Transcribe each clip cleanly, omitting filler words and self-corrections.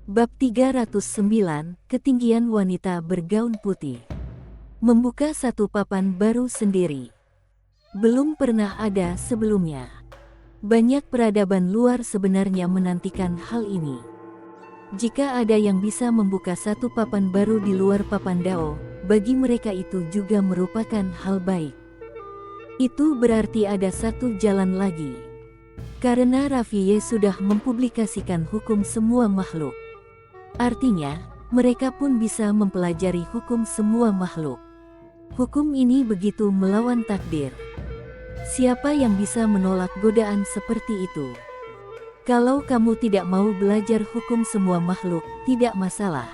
Bab 309, Ketinggian Wanita Bergaun Putih. Membuka satu papan baru sendiri. Belum pernah ada sebelumnya. Banyak peradaban luar sebenarnya menantikan hal ini. Jika ada yang bisa membuka satu papan baru di luar papan Dao, bagi mereka itu juga merupakan hal baik. Itu berarti ada satu jalan lagi. Karena Raffiye sudah mempublikasikan hukum semua makhluk. Artinya, mereka pun bisa mempelajari hukum semua makhluk. Hukum ini begitu melawan takdir. Siapa yang bisa menolak godaan seperti itu? Kalau kamu tidak mau belajar hukum semua makhluk, tidak masalah.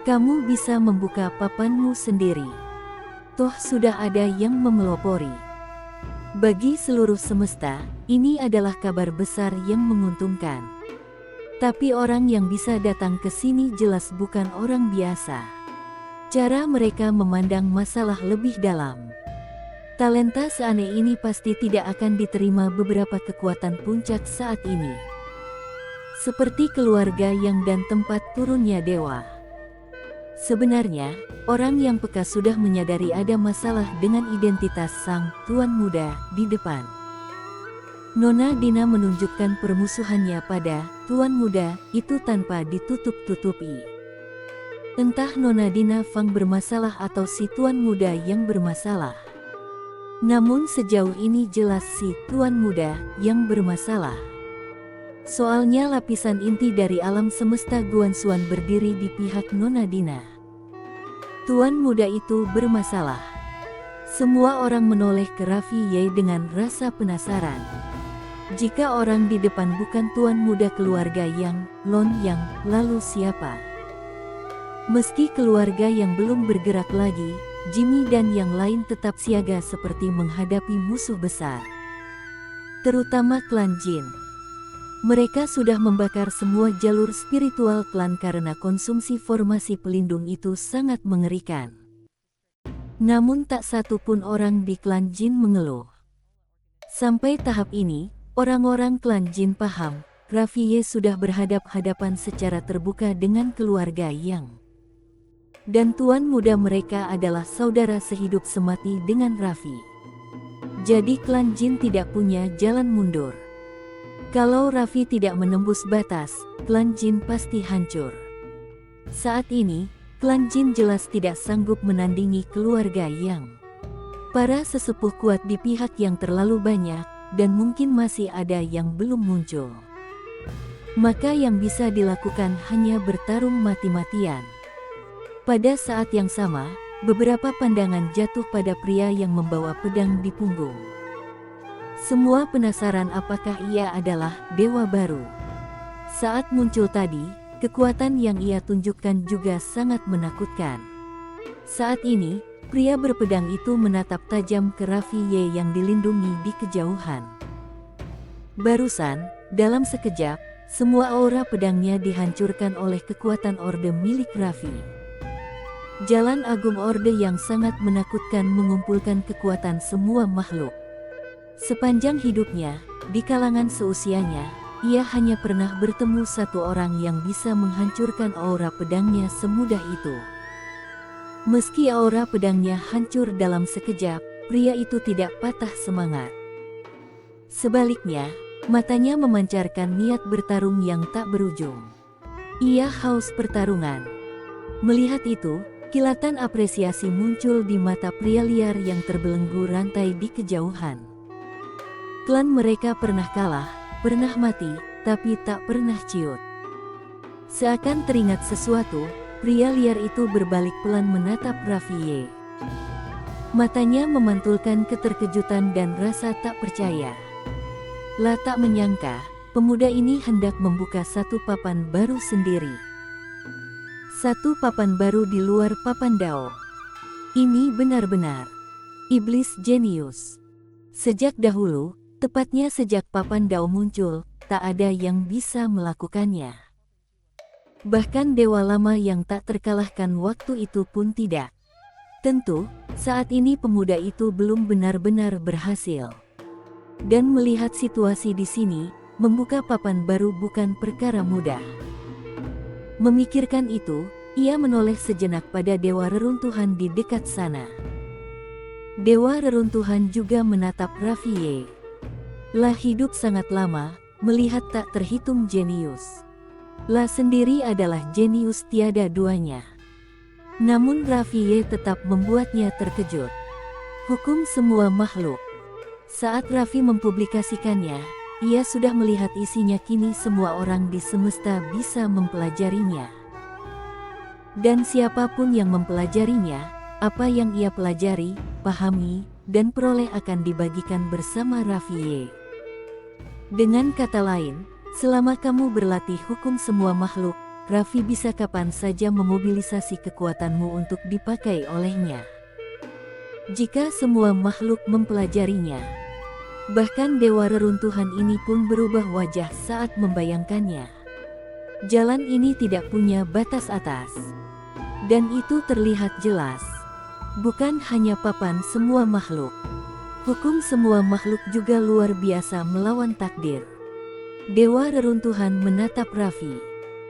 Kamu bisa membuka papanmu sendiri. Toh sudah ada yang memelopori. Bagi seluruh semesta, ini adalah kabar besar yang menguntungkan. Tapi orang yang bisa datang ke sini jelas bukan orang biasa. Cara mereka memandang masalah lebih dalam. Talenta seaneh ini pasti tidak akan diterima beberapa kekuatan puncak saat ini. Seperti keluarga yang dan tempat turunnya dewa. Sebenarnya, orang yang peka sudah menyadari ada masalah dengan identitas sang tuan muda di depan. Nona Dina menunjukkan permusuhannya pada tuan muda itu tanpa ditutup-tutupi. Entah Nona Dina Fang bermasalah atau si tuan muda yang bermasalah. Namun sejauh ini jelas si tuan muda yang bermasalah. Soalnya lapisan inti dari alam semesta Guanxuan berdiri di pihak Nona Dina. Tuan muda itu bermasalah. Semua orang menoleh ke Raffiye dengan rasa penasaran. Jika orang di depan bukan tuan muda keluarga yang Lon yang lalu siapa? Meski keluarga yang belum bergerak lagi, Jimmy dan yang lain tetap siaga seperti menghadapi musuh besar. Terutama klan Jin. Mereka sudah membakar semua jalur spiritual klan karena konsumsi formasi pelindung itu sangat mengerikan. Namun tak satu pun orang di klan Jin mengeluh. Sampai tahap ini, orang-orang klan Jin paham, Raffiye sudah berhadap-hadapan secara terbuka dengan keluarga yang dan tuan muda mereka adalah saudara sehidup semati dengan Raffi. Jadi klan Jin tidak punya jalan mundur. Kalau Raffi tidak menembus batas, klan Jin pasti hancur. Saat ini, klan Jin jelas tidak sanggup menandingi keluarga yang para sesepuh kuat di pihak yang terlalu banyak, dan mungkin masih ada yang belum muncul. Maka yang bisa dilakukan hanya bertarung mati-matian. Pada saat yang sama, beberapa pandangan jatuh pada pria yang membawa pedang di punggung. Semua penasaran apakah ia adalah dewa baru. Saat muncul tadi, kekuatan yang ia tunjukkan juga sangat menakutkan. Saat ini, pria berpedang itu menatap tajam ke Raffiye yang dilindungi di kejauhan. Barusan, dalam sekejap, semua aura pedangnya dihancurkan oleh kekuatan orde milik Raffi. Jalan Agung Orde yang sangat menakutkan mengumpulkan kekuatan semua makhluk. Sepanjang hidupnya, di kalangan seusianya, ia hanya pernah bertemu satu orang yang bisa menghancurkan aura pedangnya semudah itu. Meski aura pedangnya hancur dalam sekejap, pria itu tidak patah semangat. Sebaliknya, matanya memancarkan niat bertarung yang tak berujung. Ia haus pertarungan. Melihat itu, kilatan apresiasi muncul di mata pria liar yang terbelenggu rantai di kejauhan. Klan mereka pernah kalah, pernah mati, tapi tak pernah ciut. Seakan teringat sesuatu, pria liar itu berbalik pelan menatap Raffiye. Matanya memantulkan keterkejutan dan rasa tak percaya. Lah tak menyangka, pemuda ini hendak membuka satu papan baru sendiri. Satu papan baru di luar papan Dao. Ini benar-benar iblis jenius. Sejak dahulu, tepatnya sejak papan Dao muncul, tak ada yang bisa melakukannya. Bahkan dewa lama yang tak terkalahkan waktu itu pun tidak. Tentu, saat ini pemuda itu belum benar-benar berhasil. Dan melihat situasi di sini, membuka papan baru bukan perkara mudah. Memikirkan itu, ia menoleh sejenak pada dewa reruntuhan di dekat sana. Dewa reruntuhan juga menatap Rafie. La hidup sangat lama, melihat tak terhitung jenius. La sendiri adalah jenius tiada duanya. Namun Rafie tetap membuatnya terkejut. Hukum semua makhluk. Saat Raffi mempublikasikannya, ia sudah melihat isinya. Kini semua orang di semesta bisa mempelajarinya. Dan siapapun yang mempelajarinya, apa yang ia pelajari, pahami, dan peroleh akan dibagikan bersama Rafie. Dengan kata lain, selama kamu berlatih hukum semua makhluk, Raffi bisa kapan saja memobilisasi kekuatanmu untuk dipakai olehnya. Jika semua makhluk mempelajarinya, bahkan dewa reruntuhan ini pun berubah wajah saat membayangkannya. Jalan ini tidak punya batas atas. Dan itu terlihat jelas. Bukan hanya papan semua makhluk. Hukum semua makhluk juga luar biasa melawan takdir. Dewa reruntuhan menatap Raffi.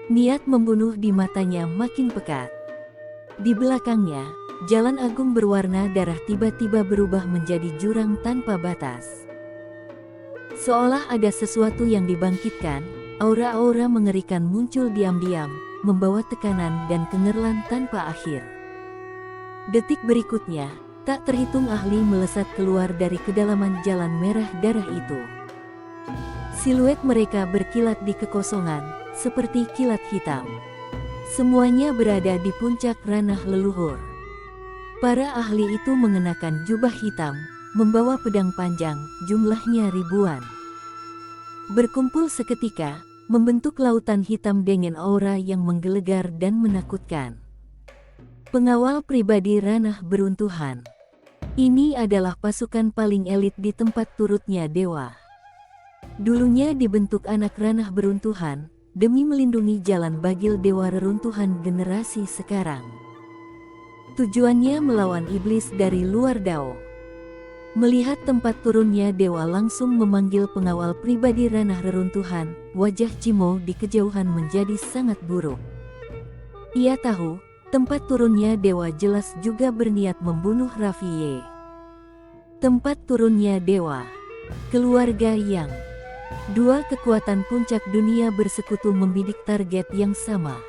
Niat membunuh di matanya makin pekat. Di belakangnya, jalan agung berwarna darah tiba-tiba berubah menjadi jurang tanpa batas. Seolah ada sesuatu yang dibangkitkan, aura-aura mengerikan muncul diam-diam, membawa tekanan dan kengerlan tanpa akhir. Detik berikutnya, tak terhitung ahli melesat keluar dari kedalaman jalan merah darah itu. Siluet mereka berkilat di kekosongan, seperti kilat hitam. Semuanya berada di puncak ranah leluhur. Para ahli itu mengenakan jubah hitam, membawa pedang panjang, jumlahnya ribuan. Berkumpul seketika, membentuk lautan hitam dengan aura yang menggelegar dan menakutkan. Pengawal pribadi ranah beruntuhan. Ini adalah pasukan paling elit di tempat turutnya dewa. Dulunya dibentuk anak ranah beruntuhan, demi melindungi jalan bagil dewa reruntuhan generasi sekarang. Tujuannya melawan iblis dari luar Dao. Melihat tempat turunnya dewa langsung memanggil pengawal pribadi ranah reruntuhan, wajah Jimo di kejauhan menjadi sangat buruk. Ia tahu, tempat turunnya dewa jelas juga berniat membunuh Rafie. Tempat turunnya dewa. Keluarga yang. Dua kekuatan puncak dunia bersekutu membidik target yang sama.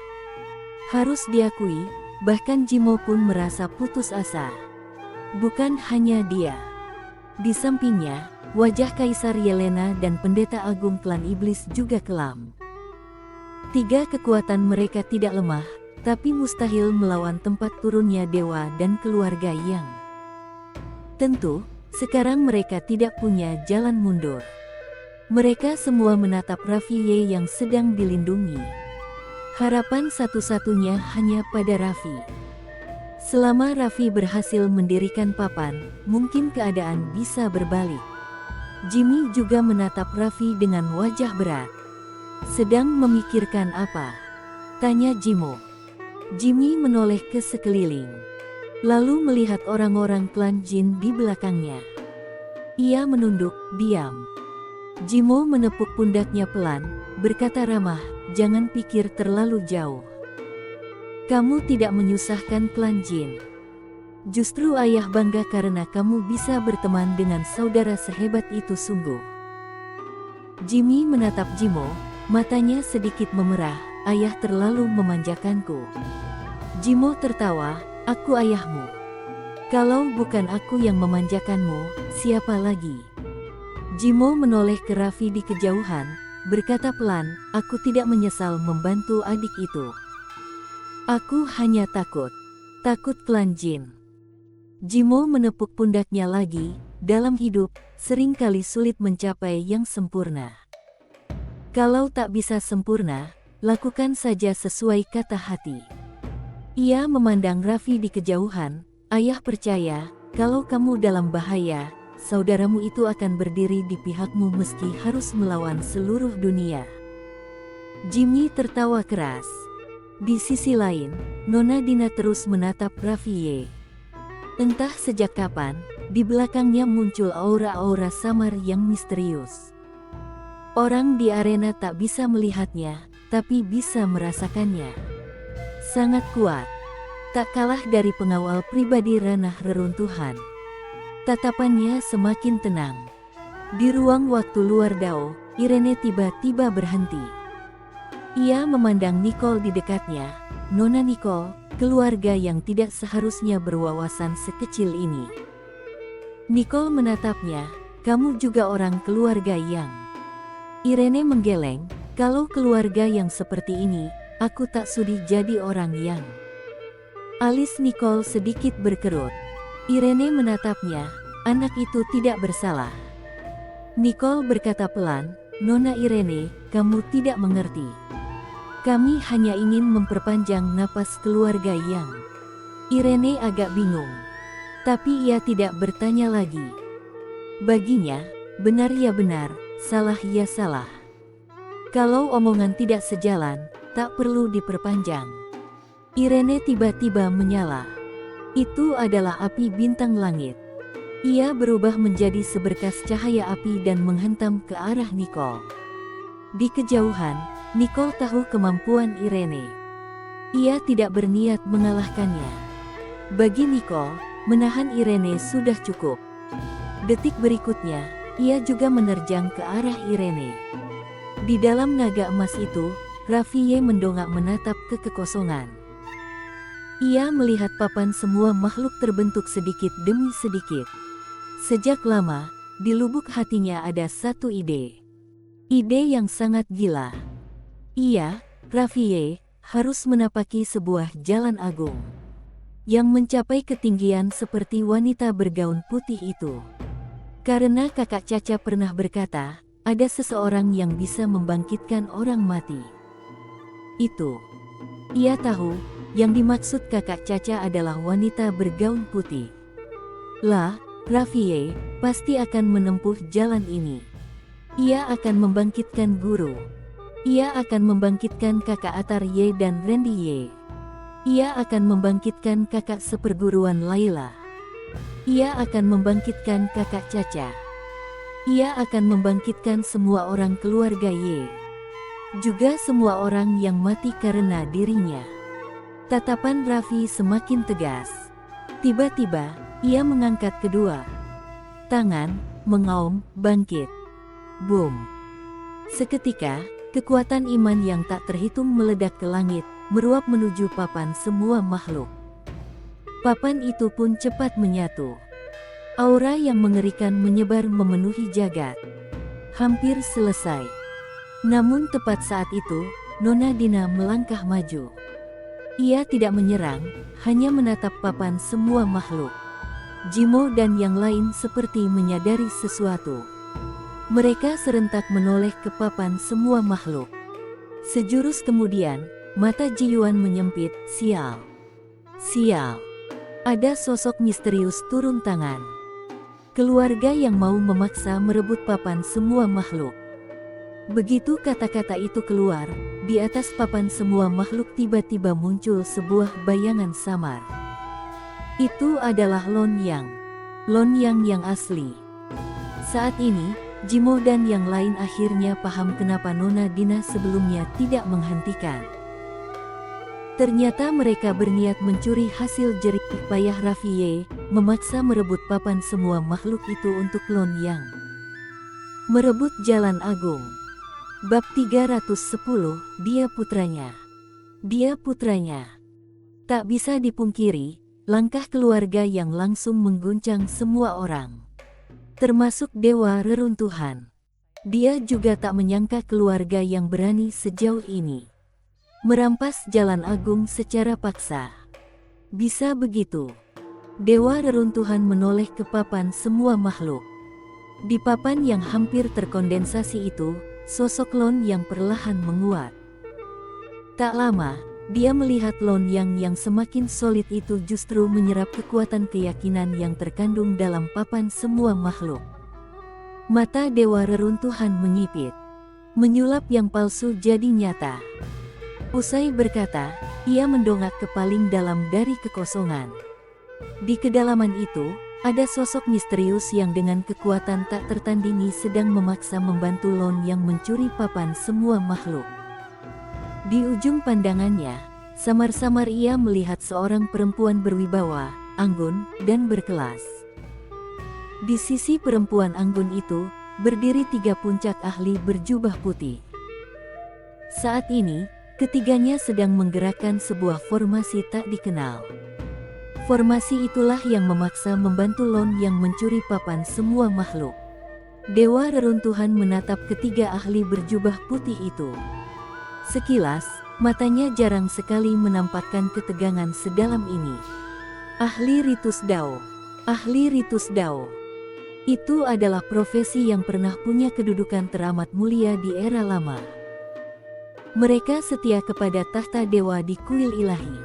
Harus diakui, bahkan Jimo pun merasa putus asa. Bukan hanya dia. Di sampingnya, wajah Kaisar Yelena dan Pendeta Agung Klan Iblis juga kelam. Tiga kekuatan mereka tidak lemah, tapi mustahil melawan tempat turunnya dewa dan keluarga yang. Tentu, sekarang mereka tidak punya jalan mundur. Mereka semua menatap Rafie yang sedang dilindungi. Harapan satu-satunya hanya pada Raffi. Selama Raffi berhasil mendirikan papan, mungkin keadaan bisa berbalik. Jimmy juga menatap Raffi dengan wajah berat. Sedang memikirkan apa? Tanya Jimo. Jimmy menoleh ke sekeliling. Lalu melihat orang-orang klan Jin di belakangnya. Ia menunduk, diam. Jimo menepuk pundaknya pelan, berkata ramah, jangan pikir terlalu jauh. Kamu tidak menyusahkan klan Jin. Justru ayah bangga karena kamu bisa berteman dengan saudara sehebat itu sungguh. Jimmy menatap Jimo, matanya sedikit memerah, ayah terlalu memanjakanku. Jimo tertawa, aku ayahmu. Kalau bukan aku yang memanjakanmu, siapa lagi? Jimo menoleh ke Raffi di kejauhan, berkata pelan, aku tidak menyesal membantu adik itu. Aku hanya takut klan Jin. Jimo menepuk pundaknya lagi, dalam hidup, seringkali sulit mencapai yang sempurna. Kalau tak bisa sempurna, lakukan saja sesuai kata hati. Ia memandang Raffi di kejauhan, ayah percaya, kalau kamu dalam bahaya, saudaramu itu akan berdiri di pihakmu meski harus melawan seluruh dunia. Jimmy tertawa keras. Di sisi lain, Nona Dina terus menatap Rafie. Entah sejak kapan, di belakangnya muncul aura-aura samar yang misterius. Orang di arena tak bisa melihatnya, tapi bisa merasakannya. sangat kuat. Tak kalah dari pengawal pribadi ranah reruntuhan. Tatapannya semakin tenang. Di ruang waktu luar Dao, Irene tiba-tiba berhenti. Ia memandang Nicole di dekatnya. Nona Nicole, keluarga yang tidak seharusnya berwawasan sekecil ini. Nicole menatapnya, kamu juga orang keluarga yang... Irene menggeleng, kalau keluarga yang seperti ini, aku tak sudi jadi orang yang... Alis Nicole sedikit berkerut. Irene menatapnya, anak itu tidak bersalah. Nicole berkata pelan, Nona Irene, kamu tidak mengerti. Kami hanya ingin memperpanjang napas keluarga yang... Irene agak bingung. Tapi ia tidak bertanya lagi. Baginya, benar ya benar, salah ya salah. Kalau omongan tidak sejalan, tak perlu diperpanjang. Irene tiba-tiba menyala. Itu adalah api bintang langit. Ia berubah menjadi seberkas cahaya api dan menghentam ke arah Nicole. Di kejauhan, Nicole tahu kemampuan Irene. Ia tidak berniat mengalahkannya. Bagi Nicole, menahan Irene sudah cukup. Detik berikutnya, ia juga menerjang ke arah Irene. Di dalam naga emas itu, Rafiye mendongak menatap ke kekosongan. Ia melihat papan semua makhluk terbentuk sedikit demi sedikit. Sejak lama, di lubuk hatinya ada satu ide. Ide yang sangat gila. Ia, Rafiye, harus menapaki sebuah jalan agung. Yang mencapai ketinggian seperti wanita bergaun putih itu. Karena kakak Caca pernah berkata, ada seseorang yang bisa membangkitkan orang mati. Itu. Ia tahu, yang dimaksud kakak Caca adalah wanita bergaun putih. Lah, Rafiye pasti akan menempuh jalan ini. Ia akan membangkitkan guru. Ia akan membangkitkan kakak Atar Ye dan Randy Ye. Ia akan membangkitkan kakak seperguruan Laila. Ia akan membangkitkan kakak Caca. Ia akan membangkitkan semua orang keluarga Ye. Juga semua orang yang mati karena dirinya. Tatapan Raffi semakin tegas. Tiba-tiba, ia mengangkat kedua tangan, mengaum, bangkit. Boom. Seketika, kekuatan iman yang tak terhitung meledak ke langit, meruap menuju papan semua makhluk. Papan itu pun cepat menyatu. Aura yang mengerikan menyebar memenuhi jagat. Hampir selesai. Namun tepat saat itu, Nona Dina melangkah maju. Ia tidak menyerang, hanya menatap papan semua makhluk. Jimo dan yang lain seperti menyadari sesuatu. Mereka serentak menoleh ke papan semua makhluk. Sejurus kemudian, mata Jiyuan menyempit, sial. Sial. Ada sosok misterius turun tangan. Keluarga yang mau memaksa merebut papan semua makhluk. Begitu kata-kata itu keluar, di atas papan semua makhluk tiba-tiba muncul sebuah bayangan samar. Itu adalah Lon Yang. Lon Yang yang asli. Saat ini, Jimo dan yang lain akhirnya paham kenapa Nona Dina sebelumnya tidak menghentikan. Ternyata mereka berniat mencuri hasil jerih payah Rafiye, memaksa merebut papan semua makhluk itu untuk Lon Yang. Merebut jalan agung. Bab 310, dia putranya. Dia putranya. Tak bisa dipungkiri, langkah keluarga yang langsung mengguncang semua orang. Termasuk Dewa Reruntuhan. Dia juga tak menyangka keluarga yang berani sejauh ini. Merampas jalan agung secara paksa. Bisa begitu. Dewa Reruntuhan menoleh ke papan semua makhluk. Di papan yang hampir terkondensasi itu, sosok Lon yang perlahan menguat. Tak lama, dia melihat Lon yang semakin solid itu justru menyerap kekuatan keyakinan yang terkandung dalam papan semua makhluk. Mata Dewa Reruntuhan menyipit. Menyulap yang palsu jadi nyata. Usai berkata, ia mendongak ke paling dalam dari kekosongan. Di kedalaman itu, ada sosok misterius yang dengan kekuatan tak tertandingi sedang memaksa membantu Lon yang mencuri papan semua makhluk. Di ujung pandangannya, Samar-samar ia melihat seorang perempuan berwibawa, anggun, dan berkelas. Di sisi perempuan anggun itu, berdiri 3 puncak ahli berjubah putih. Saat ini, ketiganya sedang menggerakkan sebuah formasi tak dikenal. Formasi itulah yang memaksa membantu Lon yang mencuri papan semua makhluk. Dewa Reruntuhan menatap ketiga ahli berjubah putih itu. Sekilas, matanya jarang sekali menampakkan ketegangan sedalam ini. Ahli Ritus Dao. Ahli Ritus Dao. Itu adalah profesi yang pernah punya kedudukan teramat mulia di era lama. Mereka setia kepada tahta dewa di kuil ilahi.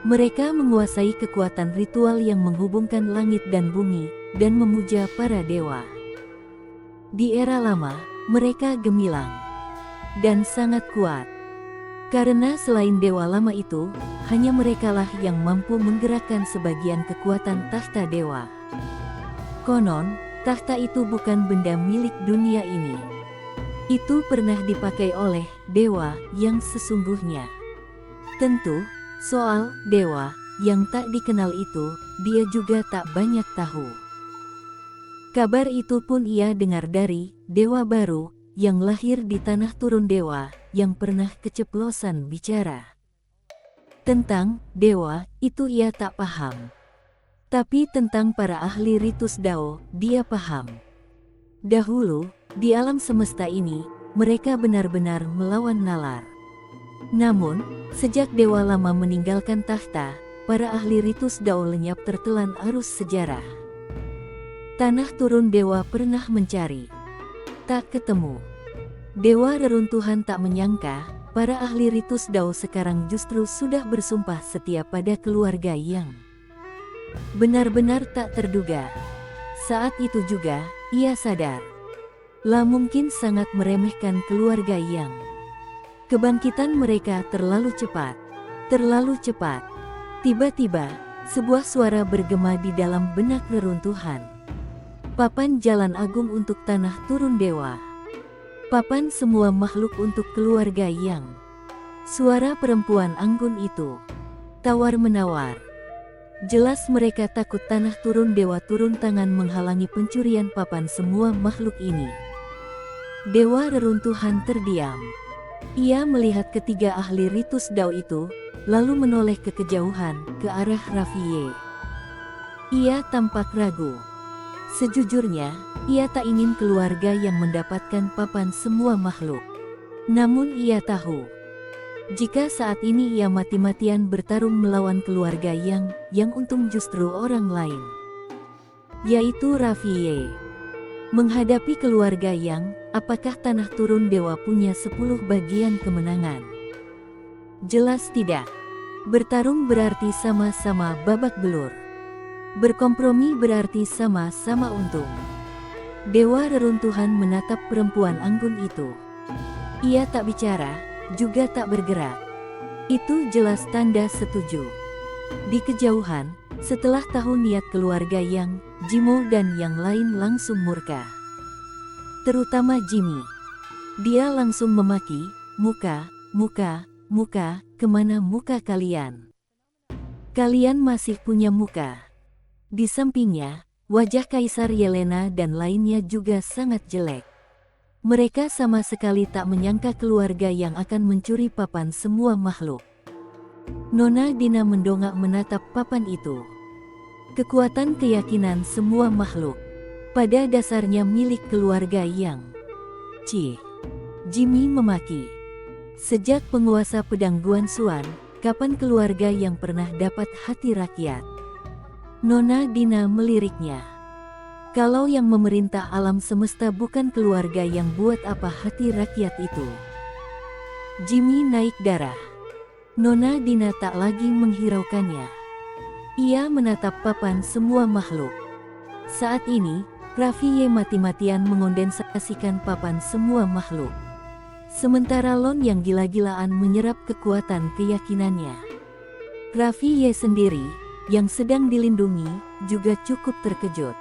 Mereka menguasai kekuatan ritual yang menghubungkan langit dan bumi, dan memuja para dewa. Di era lama, mereka gemilang dan sangat kuat. Karena selain dewa lama itu, hanya merekalah yang mampu menggerakkan sebagian kekuatan tahta dewa. Konon, tahta itu bukan benda milik dunia ini. Itu pernah dipakai oleh dewa yang sesungguhnya. Tentu, soal dewa yang tak dikenal itu, dia juga tak banyak tahu. Kabar itu pun ia dengar dari dewa baru yang lahir di tanah turun dewa yang pernah keceplosan bicara. Tentang dewa itu ia tak paham. Tapi tentang para ahli Ritus Dao, dia paham. Dahulu, di alam semesta ini, mereka benar-benar melawan nalar. Namun, sejak dewa lama meninggalkan tahta, para ahli Ritus Dao lenyap tertelan arus sejarah. Tanah turun dewa pernah mencari, tak ketemu. Dewa Reruntuhan tak menyangka, para ahli Ritus Dao sekarang justru sudah bersumpah setia pada keluarga yang benar-benar tak terduga. Saat itu juga, ia sadar. Lah mungkin sangat meremehkan keluarga yang kebangkitan mereka terlalu cepat. Terlalu cepat. Tiba-tiba, sebuah suara bergema di dalam benak Reruntuhan. Papan jalan agung untuk tanah turun dewa. Papan semua makhluk untuk keluarga yang. Suara perempuan anggun itu tawar-menawar. Jelas mereka takut tanah turun dewa turun tangan menghalangi pencurian papan semua makhluk ini. Dewa Reruntuhan terdiam. Ia melihat ketiga ahli Ritus Dao itu, lalu menoleh ke kejauhan, ke arah Rafie. Ia tampak ragu. Sejujurnya, ia tak ingin keluarga yang mendapatkan papan semua makhluk. Namun ia tahu, jika saat ini ia mati-matian bertarung melawan keluarga yang untung justru orang lain, yaitu Rafie. Menghadapi keluarga yang, apakah tanah turun dewa punya 10 bagian kemenangan? Jelas tidak. Bertarung berarti sama-sama babak belur. Berkompromi berarti sama-sama untung. Dewa Reruntuhan menatap perempuan anggun itu. Ia tak bicara, juga tak bergerak. Itu jelas tanda setuju. Di kejauhan, setelah tahu niat keluarga yang, Jimo dan yang lain langsung murka. Terutama Jimmy. Dia langsung memaki, muka, kemana muka kalian? Kalian masih punya muka. Di sampingnya, wajah Kaisar Yelena dan lainnya juga sangat jelek. Mereka sama sekali tak menyangka keluarga yang akan mencuri papan semua makhluk. Nona Dina mendongak menatap papan itu. Kekuatan keyakinan semua makhluk, pada dasarnya milik keluarga yang. Jimmy memaki. Sejak penguasa pedang Guansuan, kapan keluarga yang pernah dapat hati rakyat? Nona Dina meliriknya. Kalau yang memerintah alam semesta bukan keluarga yang buat apa hati rakyat itu? Jimmy naik darah. Nona Dina tak lagi menghiraukannya. Ia menatap papan semua makhluk. Saat ini, Rafie mati-matian mengondensasikan papan semua makhluk. Sementara Lon yang gila-gilaan menyerap kekuatan keyakinannya. Rafie sendiri, yang sedang dilindungi, juga cukup terkejut.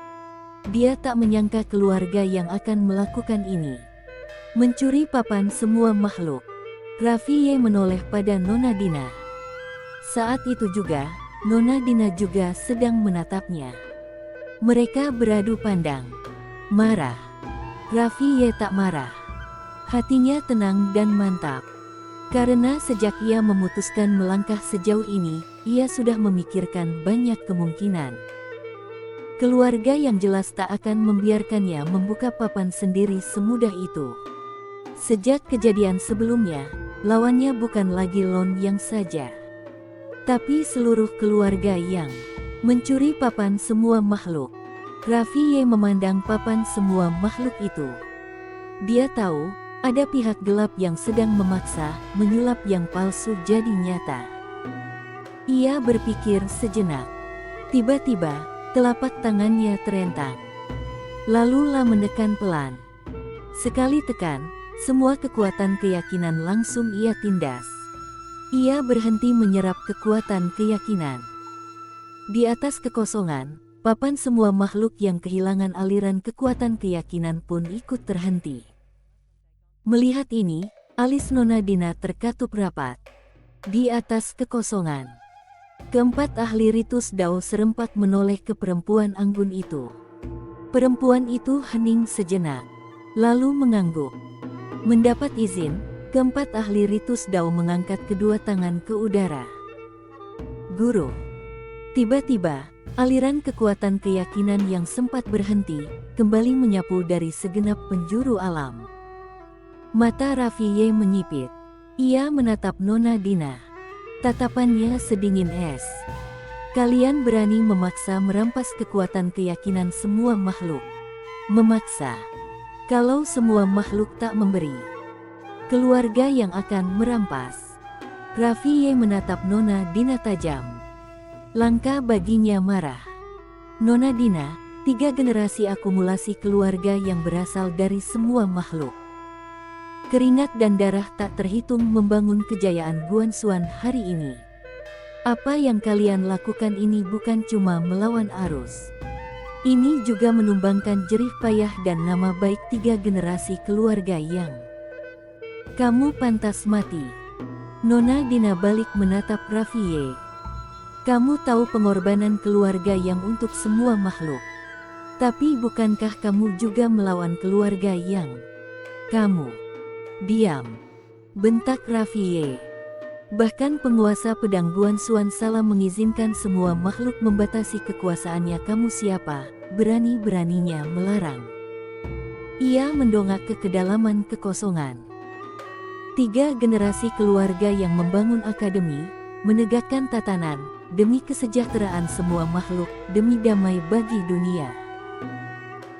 Dia tak menyangka keluarga yang akan melakukan ini. Mencuri papan semua makhluk. Rafie menoleh pada Nona Dina. Saat itu juga, Nona Dina juga sedang menatapnya. Mereka beradu pandang. Marah. Rafie tak marah. Hatinya tenang dan mantap. Karena sejak ia memutuskan melangkah sejauh ini, ia sudah memikirkan banyak kemungkinan. Keluarga yang jelas tak akan membiarkannya membuka papan sendiri semudah itu. Sejak kejadian sebelumnya, lawannya bukan lagi Lon Yang saja, tapi seluruh keluarga yang mencuri papan semua makhluk. Rafie memandang papan semua makhluk itu. Dia tahu, ada pihak gelap yang sedang memaksa menyulap yang palsu jadi nyata. Ia berpikir sejenak. Tiba-tiba, telapak tangannya terentang. Lalu menekan pelan. Sekali tekan, semua kekuatan keyakinan langsung ia tindas. Ia berhenti menyerap kekuatan keyakinan. Di atas kekosongan, papan semua makhluk yang kehilangan aliran kekuatan keyakinan pun ikut terhenti. Melihat ini, alis Nona Dina terkatup rapat. Di atas kekosongan, keempat ahli ritus Dao serempak menoleh ke perempuan anggun itu. Perempuan itu hening sejenak, lalu mengangguk. Mendapat izin, keempat ahli ritus Dao mengangkat kedua tangan ke udara. Guru. Tiba-tiba, aliran kekuatan keyakinan yang sempat berhenti, kembali menyapu dari segenap penjuru alam. Mata Rafie menyipit. Ia menatap Nona Dina. Tatapannya sedingin es. Kalian berani memaksa merampas kekuatan keyakinan semua makhluk. Memaksa. Kalau semua makhluk tak memberi, keluarga yang akan merampas. Rafie menatap Nona Dina tajam. Langka baginya marah. Nona Dina, 3 generasi akumulasi keluarga yang berasal dari semua makhluk. Keringat dan darah tak terhitung membangun kejayaan Guanxuan hari ini. Apa yang kalian lakukan ini bukan cuma melawan arus. Ini juga menumbangkan jerih payah dan nama baik 3 generasi keluarga yang kamu pantas mati. Nona Dina balik menatap Rafie. Kamu tahu pengorbanan keluarga yang untuk semua makhluk. Tapi bukankah kamu juga melawan keluarga yang kamu? Diam, bentak Rafie. Bahkan penguasa pedang Guanxuan salah mengizinkan semua makhluk membatasi kekuasaannya. Kamu siapa, berani-beraninya melarang? Ia mendongak ke kedalaman kekosongan. 3 generasi keluarga yang membangun akademi, menegakkan tatanan, demi kesejahteraan semua makhluk, demi damai bagi dunia.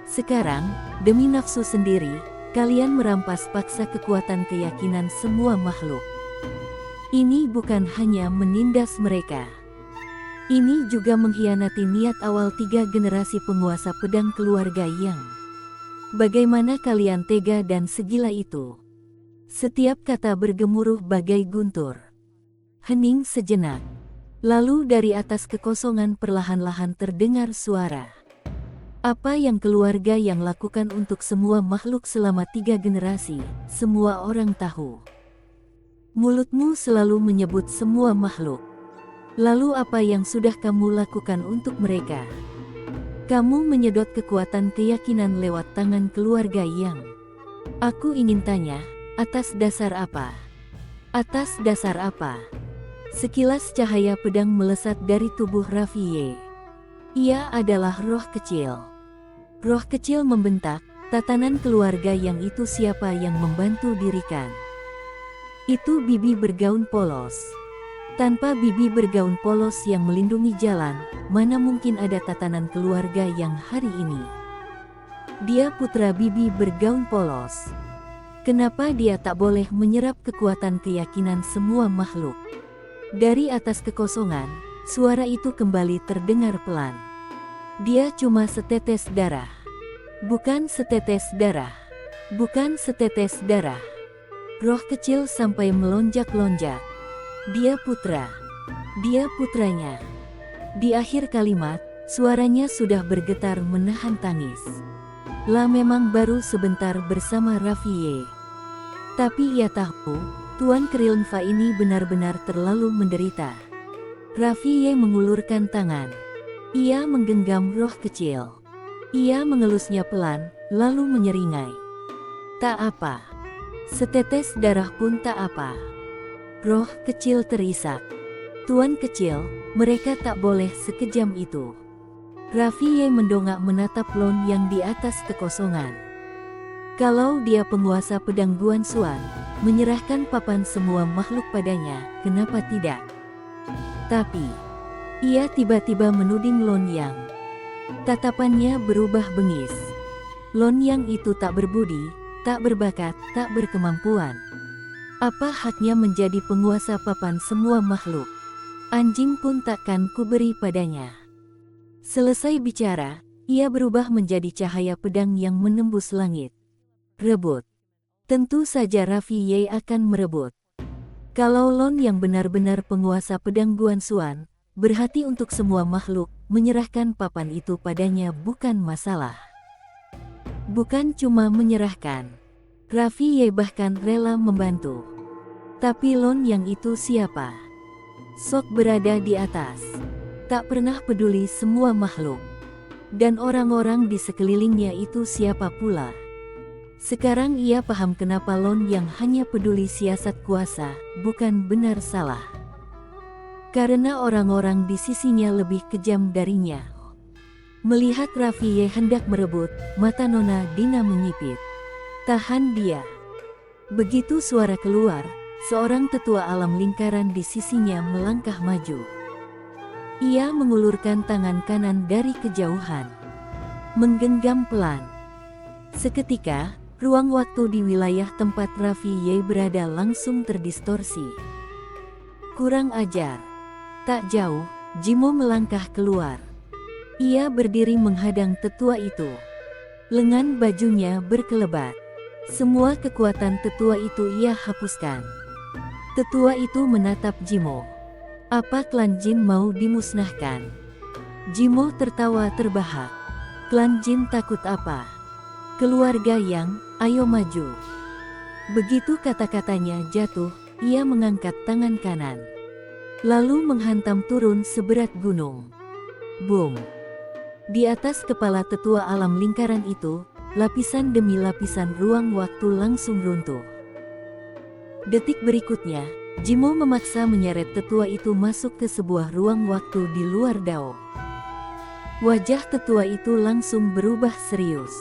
Sekarang, demi nafsu sendiri, kalian merampas paksa kekuatan keyakinan semua makhluk. Ini bukan hanya menindas mereka. Ini juga mengkhianati niat awal 3 generasi penguasa pedang keluarga yang bagaimana kalian tega dan segila itu? Setiap kata bergemuruh bagai guntur. Hening sejenak. Lalu dari atas kekosongan perlahan-lahan terdengar suara. Apa yang keluarga yang lakukan untuk semua makhluk selama 3 generasi, semua orang tahu. Mulutmu selalu menyebut semua makhluk. Lalu apa yang sudah kamu lakukan untuk mereka? Kamu menyedot kekuatan keyakinan lewat tangan keluarga yang aku ingin tanya, atas dasar apa? Atas dasar apa? Sekilas cahaya pedang melesat dari tubuh Rafie. Ia adalah roh kecil. Roh kecil membentak, tatanan keluarga yang itu siapa yang membantu dirikan? Itu bibi bergaun polos. Tanpa bibi bergaun polos yang melindungi jalan, mana mungkin ada tatanan keluarga yang hari ini? Dia putra bibi bergaun polos. Kenapa dia tak boleh menyerap kekuatan keyakinan semua makhluk? Dari atas kekosongan, suara itu kembali terdengar pelan. Dia cuma setetes darah. Bukan setetes darah. Bukan setetes darah. Roh kecil sampai melonjak-lonjak. Dia putra. Dia putranya. Di akhir kalimat, suaranya sudah bergetar menahan tangis. Memang baru sebentar bersama Rafie. Tapi ia tahu, Tuan Krilnva ini benar-benar terlalu menderita. Raffi Ye mengulurkan tangan. Ia menggenggam roh kecil. Ia mengelusnya pelan, lalu menyeringai. Tak apa. Setetes darah pun tak apa. Roh kecil terisak. Tuan kecil, mereka tak boleh sekejam itu. Raffi Ye mendongak menatap Lon yang di atas kekosongan. Kalau dia penguasa pedang Guan Xuan, menyerahkan papan semua makhluk padanya, kenapa tidak? Tapi, ia tiba-tiba menuding Lon Yang. Tatapannya berubah bengis. Lon Yang itu tak berbudi, tak berbakat, tak berkemampuan. Apa haknya menjadi penguasa papan semua makhluk? Anjing pun takkan kuberi padanya. Selesai bicara, ia berubah menjadi cahaya pedang yang menembus langit. Rebut. Tentu saja Raffi Ye akan merebut. Kalau Lon yang benar-benar penguasa pedang Guan Xuan, berhati untuk semua makhluk, menyerahkan papan itu padanya bukan masalah. Bukan cuma menyerahkan. Raffi Ye bahkan rela membantu. Tapi Lon yang itu siapa? Sok berada di atas. Tak pernah peduli semua makhluk. Dan orang-orang di sekelilingnya itu siapa pula? Sekarang ia paham kenapa Lon yang hanya peduli siasat kuasa, bukan benar salah. Karena orang-orang di sisinya lebih kejam darinya. Melihat Raffi Ye hendak merebut, mata Nona Dina menyipit. Tahan dia. Begitu suara keluar, seorang tetua alam lingkaran di sisinya melangkah maju. Ia mengulurkan tangan kanan dari kejauhan. Menggenggam pelan. Seketika, ruang waktu di wilayah tempat Raffi Ye berada langsung terdistorsi. Kurang ajar. Tak jauh, Jimo melangkah keluar. Ia berdiri menghadang tetua itu. Lengan bajunya berkelebat. Semua kekuatan tetua itu ia hapuskan. Tetua itu menatap Jimo. Apa klan Jin mau dimusnahkan? Jimo tertawa terbahak. Klan Jin takut apa? Keluarga Yang, ayo maju. Begitu kata-katanya jatuh, ia mengangkat tangan kanan. Lalu menghantam turun seberat gunung. Boom. Di atas kepala tetua alam lingkaran itu, lapisan demi lapisan ruang waktu langsung runtuh. Detik berikutnya, Jimo memaksa menyeret tetua itu masuk ke sebuah ruang waktu di luar Dao. Wajah tetua itu langsung berubah serius.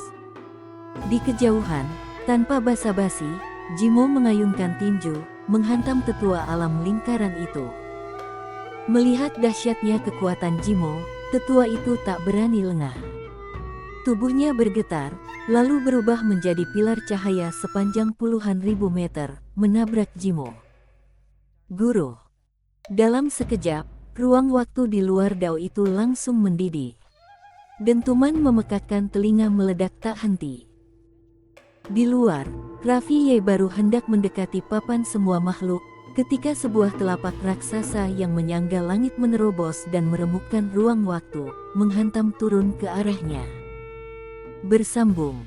Di kejauhan, tanpa basa-basi, Jimo mengayunkan tinju, menghantam tetua alam lingkaran itu. Melihat dahsyatnya kekuatan Jimo, tetua itu tak berani lengah. Tubuhnya bergetar, lalu berubah menjadi pilar cahaya sepanjang puluhan ribu meter, menabrak Jimo. Guru. Dalam sekejap, ruang waktu di luar Dao itu langsung mendidih. Dentuman memekakkan telinga meledak tak henti. Di luar, Raffi Ye baru hendak mendekati papan semua makhluk, ketika sebuah telapak raksasa yang menyangga langit menerobos dan meremukkan ruang waktu, menghantam turun ke arahnya. Bersambung.